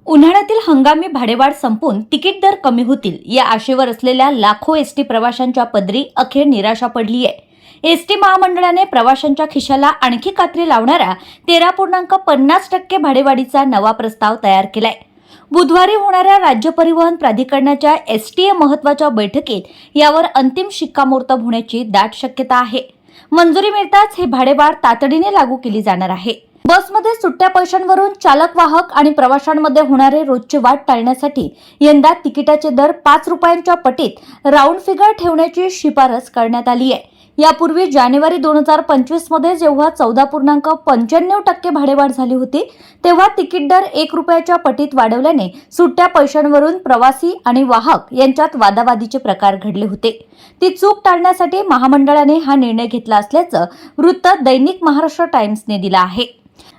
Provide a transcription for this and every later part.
उन्हाळ्यातील हंगामी भाडेवाढ संपून तिकीट दर कमी होतील या आशेवर असलेल्या लाखो एसटी प्रवाशांच्या पदरी अखेर निराशा पडली आहे। एसटी महामंडळाने प्रवाशांच्या खिशाला आणखी कात्री लावणारा 13.50% भाडेवाढीचा नवा प्रस्ताव तयार केलाय। बुधवारी होणाऱ्या राज्य परिवहन प्राधिकरणाच्या एसटीए महत्त्वाच्या बैठकीत यावर अंतिम शिक्कामोर्तब होण्याची दाट शक्यता आहे। मंजुरी मिळताच हे भाडेवाढ तातडीने लागू केली जाणार आहे। बसमध्ये सुट्ट्या पैशांवरून चालक वाहक आणि प्रवाशांमध्ये होणारे रोजचे वाद टाळण्यासाठी यंदा तिकिटाचे दर 5 रुपयांच्या पटीत राऊंड फिगर ठेवण्याची शिफारस करण्यात आली आहे। यापूर्वी जानेवारी 2025 मध्ये जेव्हा 14.95% भाडेवाढ झाली होती तेव्हा तिकीट दर 1 रुपयाच्या पटीत वाढवल्याने सुट्ट्या पैशांवरून प्रवासी आणि वाहक यांच्यात वादावादीचे प्रकार घडले होते। ती चूक टाळण्यासाठी महामंडळाने हा निर्णय घेतला असल्याचं वृत्त दैनिक महाराष्ट्र टाइम्सने दिलं आहे।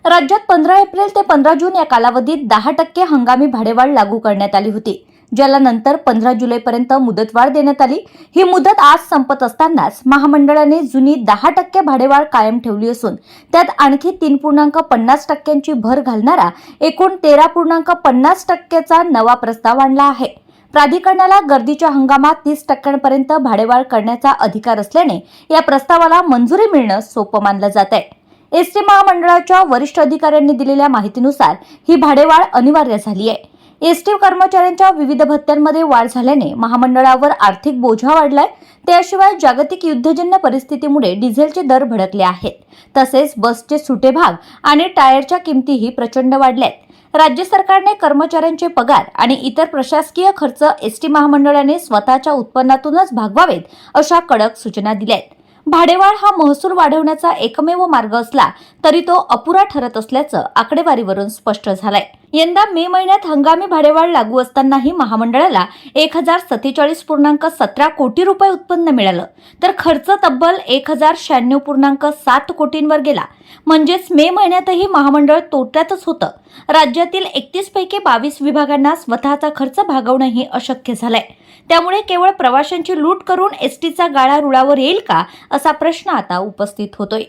राज्यात 15 एप्रिल ते 15 जून या कालावधीत 10% हंगामी भाडेवाढ लागू करण्यात आली होती, ज्याला नंतर 15 जुलैपर्यंत मुदतवाढ देण्यात आली। ही मुदत आज संपत असतानाच महामंडळाने जुनी 10% भाडेवाढ कायम ठेवली असून त्यात आणखी 3.50% भर घालणारा एकूण 13.50%चा नवा प्रस्ताव आणला आहे। प्राधिकरणाला गर्दीच्या हंगामात 30% भाडेवाढ करण्याचा अधिकार असल्याने या प्रस्तावाला मंजुरी मिळणं सोपं मानलं जात आहे। एसटी महामंडळाच्या वरिष्ठ अधिकाऱ्यांनी दिलेल्या माहितीनुसार ही भाडेवाढ अनिवार्य झाली आहे। एसटी कर्मचाऱ्यांच्या विविध भत्त्यांमध्ये वाढ झाल्याने महामंडळावर आर्थिक बोजा वाढलाय। त्याशिवाय जागतिक युद्धजन्य परिस्थितीमुळे डिझेलचे दर भडकले आहेत, तसेच बसचे सुटे भाग आणि टायरच्या किमतीही प्रचंड वाढल्यात। राज्य सरकारने कर्मचाऱ्यांचे पगार आणि इतर प्रशासकीय खर्च एसटी महामंडळाने स्वतःच्या उत्पन्नातूनच भागवावेत अशा कडक सूचना दिल्यात। भाडेवाढ हा महसूल वाढवण्याचा एकमेव मार्ग असला तरी तो अपुरा ठरत असल्याचं आकडेवारीवरून स्पष्ट झालंय। यंदा मे महिन्यात हंगामी भाडेवाढ लागू असतानाही महामंडळाला 1047.17 कोटी रुपये उत्पन्न मिळालं, तर खर्च तब्बल 1096.7 कोटींवर गेला। म्हणजेच मे महिन्यातही महामंडळ तोट्यातच होतं। राज्यातील 31 पैकी 22 विभागांना स्वतःचा खर्च भागवणंही अशक्य झालंय। त्यामुळे केवळ प्रवाशांची लूट करून एसटीचा गाळा रुळावर येईल का असा प्रश्न आता उपस्थित होतोय।